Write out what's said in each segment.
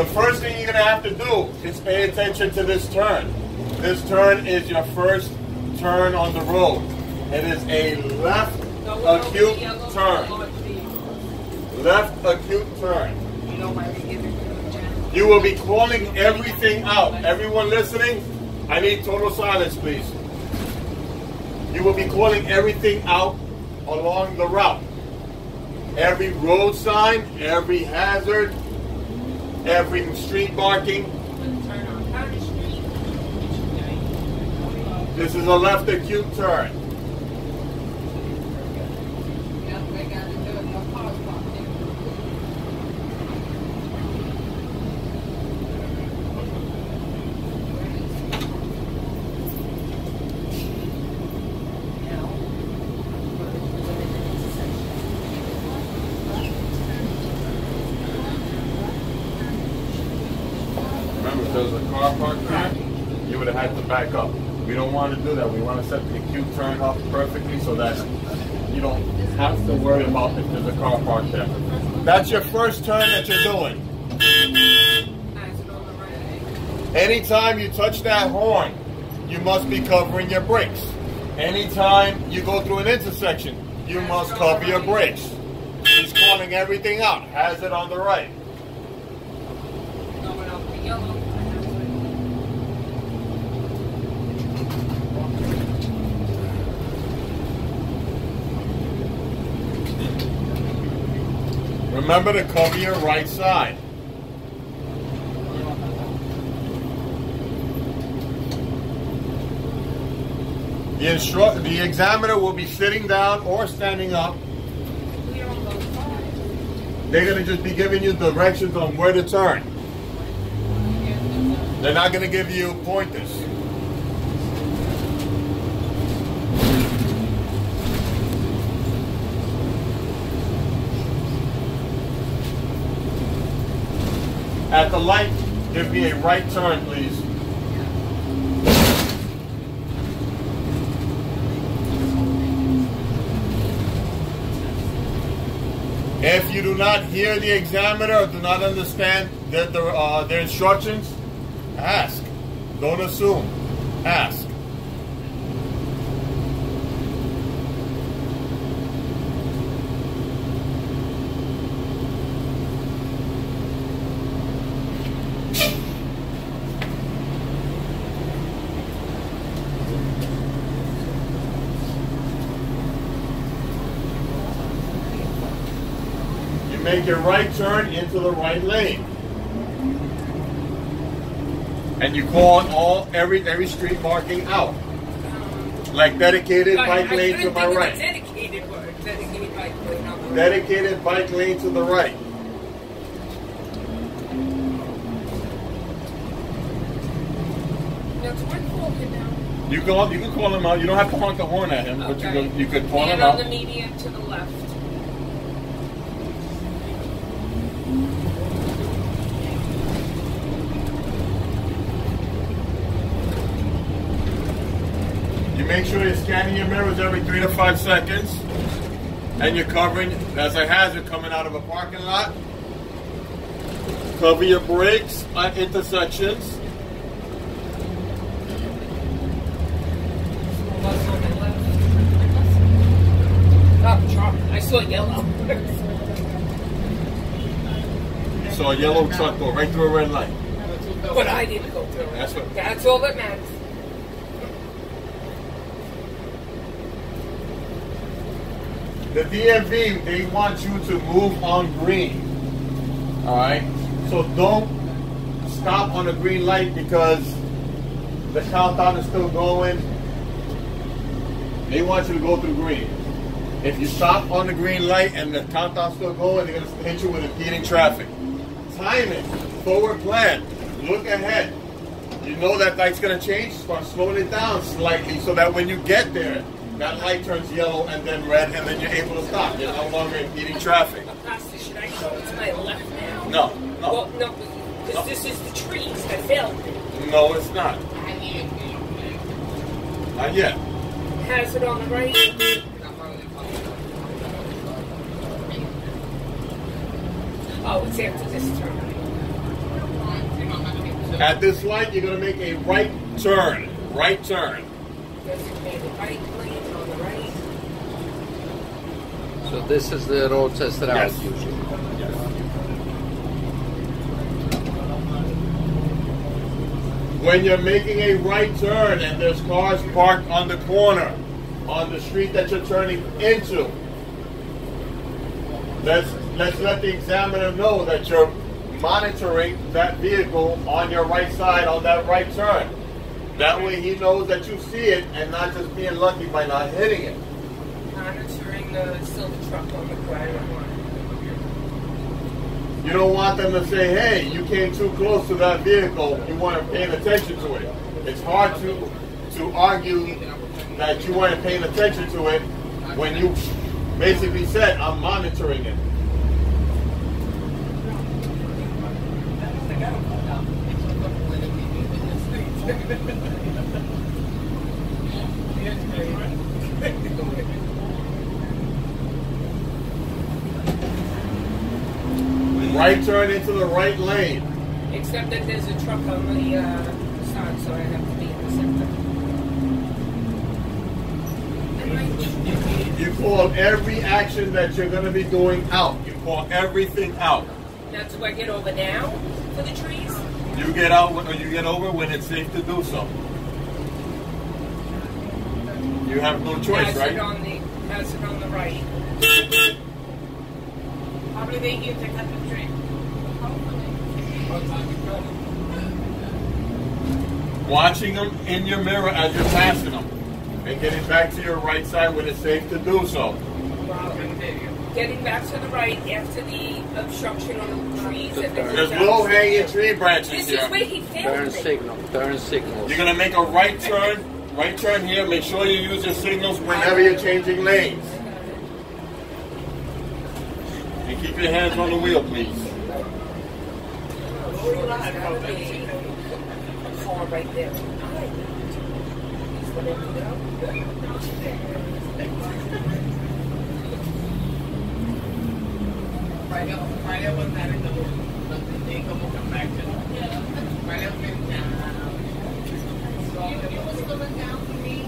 The first thing you're going to have to do is pay attention to this turn. This turn is your first turn on the road. It is a left acute turn. Left acute turn. You will be calling everything out. Everyone listening, I need total silence, please. You will be calling everything out along the route. Every road sign, every hazard, every street marking. This is a left acute turn. Remember, if there was a car parked there, you would have had to back up. We don't want to do that. We want to set the acute turn up perfectly so that you don't have to worry about if there's a car parked there. That's your first turn that you're doing. Anytime you touch that horn, you must be covering your brakes. Anytime you go through an intersection, you must cover your brakes. He's calling everything out. Hazard on the right. Remember to cover your right side. The examiner will be sitting down or standing up. They're going to just be giving you directions on where to turn. They're not going to give you pointers. At the light, give me a right turn, please. If you do not hear the examiner or do not understand their instructions, ask. Don't assume. Ask. Make your right turn into the right lane, and you call every street marking out, like dedicated bike lane to my right. Dedicated bike lane to the right. You can call him out. You don't have to honk the horn at him, but you could call him out. On the median to the left. Make sure you're scanning your mirrors every 3 to 5 seconds, and you're covering, as a hazard coming out of a parking lot. Cover your brakes at intersections. I saw yellow. You saw a yellow truck go right through a red light. But I didn't go through it. That's all that matters. The DMV, they want you to move on green. Alright? So don't stop on a green light because the countdown is still going. They want you to go through green. If you stop on the green light and the countdown's still going, they're going to hit you with impeding traffic. Time it. Forward plan. Look ahead. You know that light's going to change. Start slowing it down slightly so that when you get there, that light turns yellow and then red, and then you're able to stop. You're no longer impeding traffic. Should I go to my left now? No. Well, no, because this is the trees. I failed it. No, it's not. Not yet. Hazard on the right. Oh, it's after this turn. At this light, you're going to make a right turn. Right turn. Designated right lane on the right. So this is the road test that I was Yes. using. Yes. When you're making a right turn and there's cars parked on the corner, on the street that you're turning into, let's let the examiner know that you're monitoring that vehicle on your right side on that right turn. That way he knows that you see it and not just being lucky by not hitting it. Monitoring the silver truck on the ground. You don't want them to say, hey, you came too close to that vehicle, you weren't paying attention to it. It's hard to argue that you weren't paying attention to it when you basically said, I'm monitoring it. Right turn into the right lane. Except that there's a truck on the side, so I have to be in the center. You call every action that you're going to be doing out. You call everything out. That's where I get over now for the trees. You get out or you get over when it's safe to do so. You have no choice, Has right? it on the right. Probably they give to cut the tree. Watching them in your mirror as you're passing them. And getting back to your right side when it's safe to do so. Getting back to the right after the obstruction on the trees. And There's low-hanging tree branches This here. is where he failed Turn me. signal. Turn signals. You're going to make a right turn here. Make sure you use your signals whenever you're changing lanes. And keep your hands on the wheel, please. Car right there. Friday was not in the mood. But they come back to Friday was you were slowing down for me.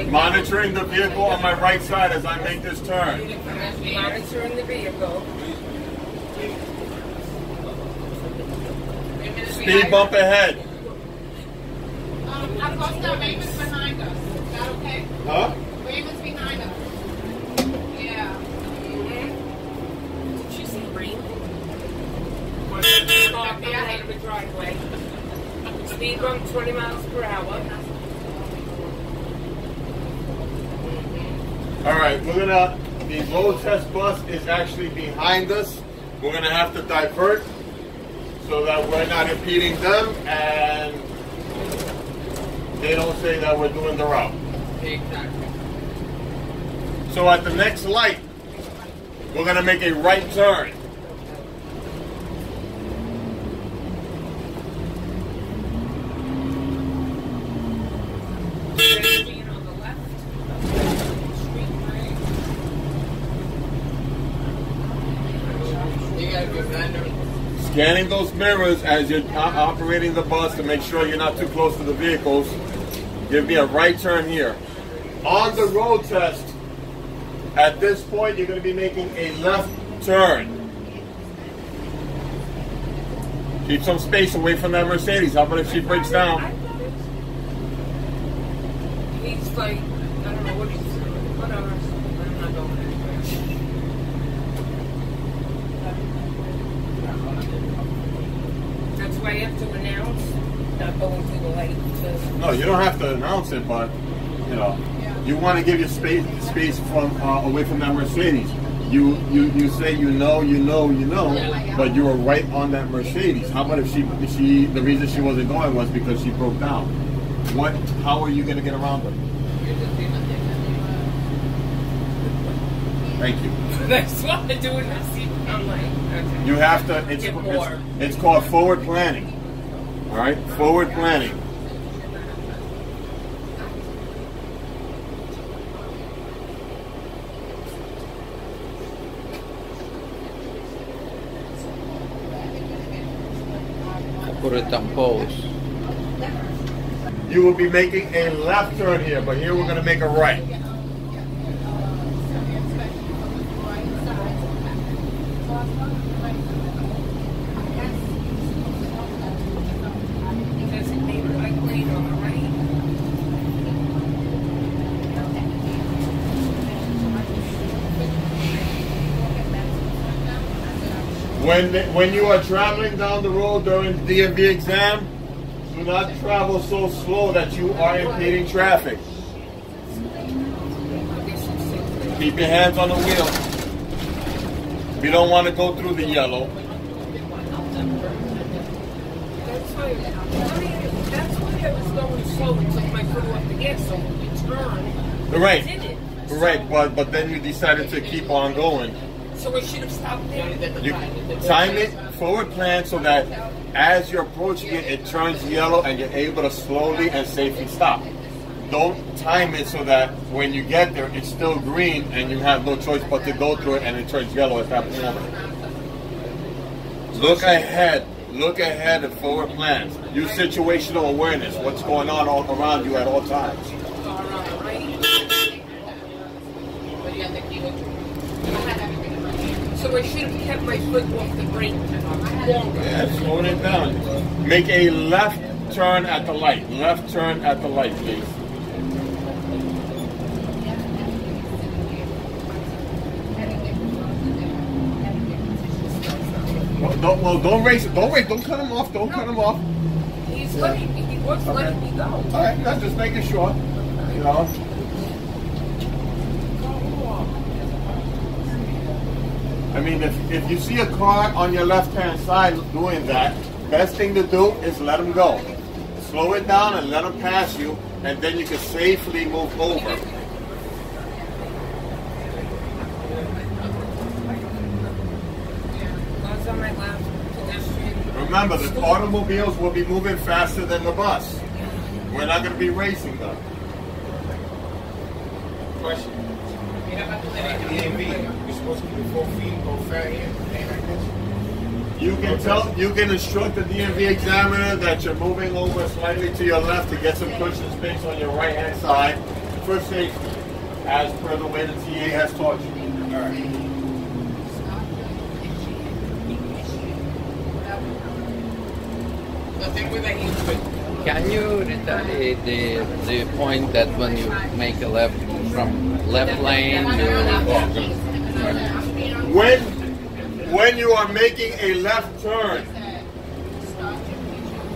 Monitoring the vehicle on my right side as I make this turn. Monitoring the vehicle. Speed bump ahead. I've lost that Raymond's behind us. Is that okay? Huh? Raymond's behind us. Yeah. Did you see Rain? Parked ahead of the driveway. Speed bump 20 miles per hour. All right, the road test bus is actually behind us. We're gonna have to divert so that we're not impeding them and they don't say that we're doing the route. Exactly. So at the next light, we're gonna make a right turn. Being on the left. Street right. You gotta be random. Scanning those mirrors as you're operating the bus to make sure you're not too close to the vehicles. Give me a right turn here. On the road test, at this point, you're going to be making a left turn. Keep some space away from that Mercedes. How about if she breaks down? He's like, I don't know what he's doing. Whatever. I'm not going anywhere. That's why I have to announce not going through the light. No, you don't have to announce it, but you know, you want to give your space from away from that Mercedes. You say you know, but you were right on that Mercedes. How about if the reason she wasn't going was because she broke down? How are you going to get around her? Thank you. That's what I do in the seat. I'm like, okay. You have to. It's called forward planning. All right, forward planning. put it on pause. You will be making a left turn here, but here we're going to make a right. Designated right lane on the right. When you are traveling down the road during the DMV exam, do not travel so slow that you are impeding traffic. Keep your hands on the wheel. We don't want to go through the yellow. That's why I was going slow and took my foot off the gas, so when we turned, Right, I did it. right, but then you decided to keep on going. So I should have stopped there. You time it forward plan so that as you're approaching it, it turns yellow and you're able to slowly and safely stop. Don't time it so that when you get there, it's still green and you have no choice but to go through it and it turns yellow at that moment. Look ahead at forward plans. Use situational awareness. What's going on all around you at all times. So I should have kept my foot off the brake longer. Yeah, slowing it down. Make a left turn at the light. Left turn at the light, please. Don't race it. Don't wait. Don't cut him off. Don't cut him off. He's letting me. He was letting me go. All right, that's just making sure. You know. I mean, if you see a car on your left-hand side doing that, best thing to do is let them go. Slow it down and let them pass you, and then you can safely move over. On my left, pedestrian. Remember, the automobiles will be moving faster than the bus. We're not going to be racing them. Question. DMV, you're supposed to be 4 feet, go fair here, You can instruct the DMV examiner that you're moving over slightly to your left to get some cushion space on your right-hand side for safety, as per the way the TA has taught you. All right. Can you retaliate the point that when you make a left from left lane When you are making a left turn,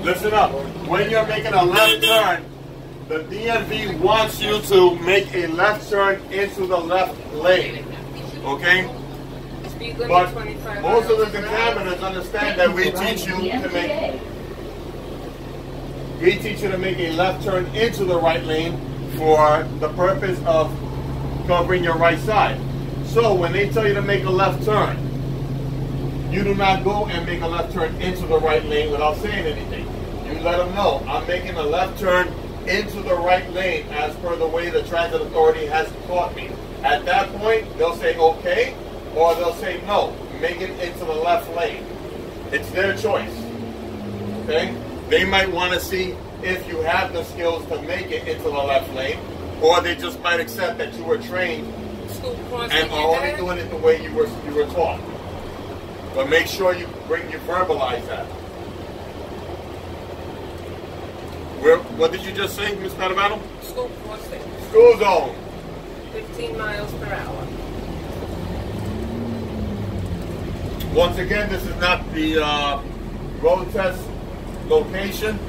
listen up. When you're making a left turn, the DMV wants you to make a left turn into the left lane. Okay? But most of the examiners understand that we teach you to make a left turn into the right lane for the purpose of covering your right side. So when they tell you to make a left turn, you do not go and make a left turn into the right lane without saying anything. You let them know, I'm making a left turn into the right lane as per the way the transit authority has taught me. At that point, they'll say okay, or they'll say no, make it into the left lane. It's their choice. Okay? They might want to see if you have the skills to make it into the left lane, or they just might accept that you were trained and are only doing it the way you were taught. But make sure you verbalize that. What did you just say, Ms. Padavano? School crossing. School zone. 15 miles per hour. Once again, this is not the road test location.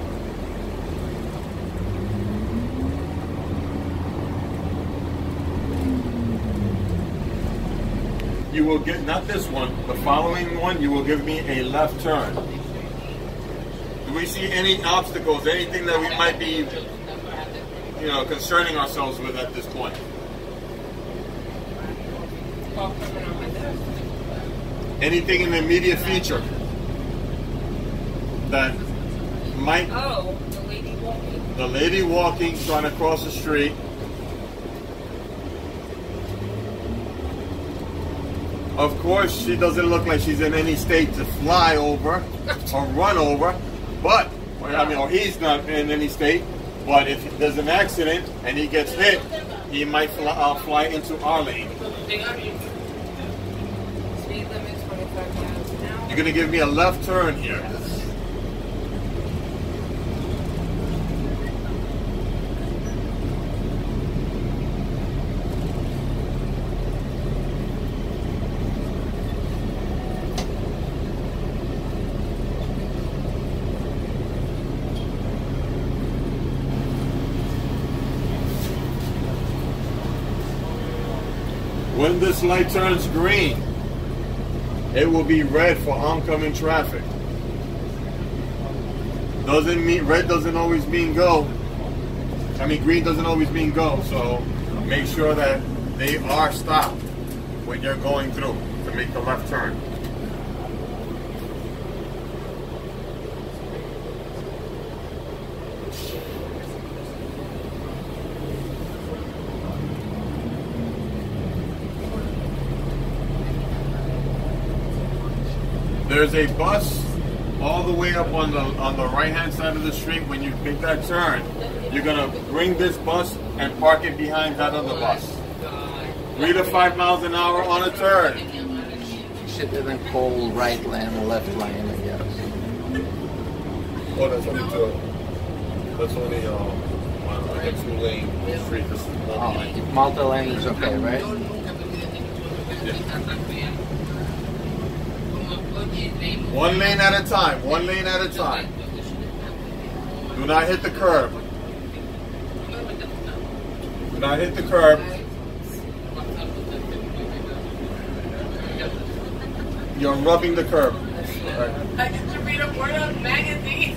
You will get, not this one, the following one, you will give me a left turn. Do we see any obstacles, anything that we might be, concerning ourselves with at this point? Anything in the immediate future that might... Oh, the lady walking. The lady walking, trying to cross the street. Of course, she doesn't look like she's in any state to fly over or run over. But, I mean, or he's not in any state. But if there's an accident and he gets hit, he might fly into our lane. Speed limit 25 miles an hour. You're gonna give me a left turn here. When this light turns green, it will be red for oncoming traffic. Doesn't mean red doesn't always mean go. I mean green doesn't always mean go. So make sure that they are stopped when you're going through to make the left turn. There's a bus all the way up on the right hand side of the street. When you make that turn, you're gonna bring this bus and park it behind that other bus. 3 to 5 miles an hour on a turn. She didn't call right lane, left lane, I guess. Oh, that's only two. That's only like a 2-lane street. Oh, multi-lane is okay, right? One lane at a time. One lane at a time. Do not hit the curb. Do not hit the curb. You're rubbing the curb. I get to read a word on magazine.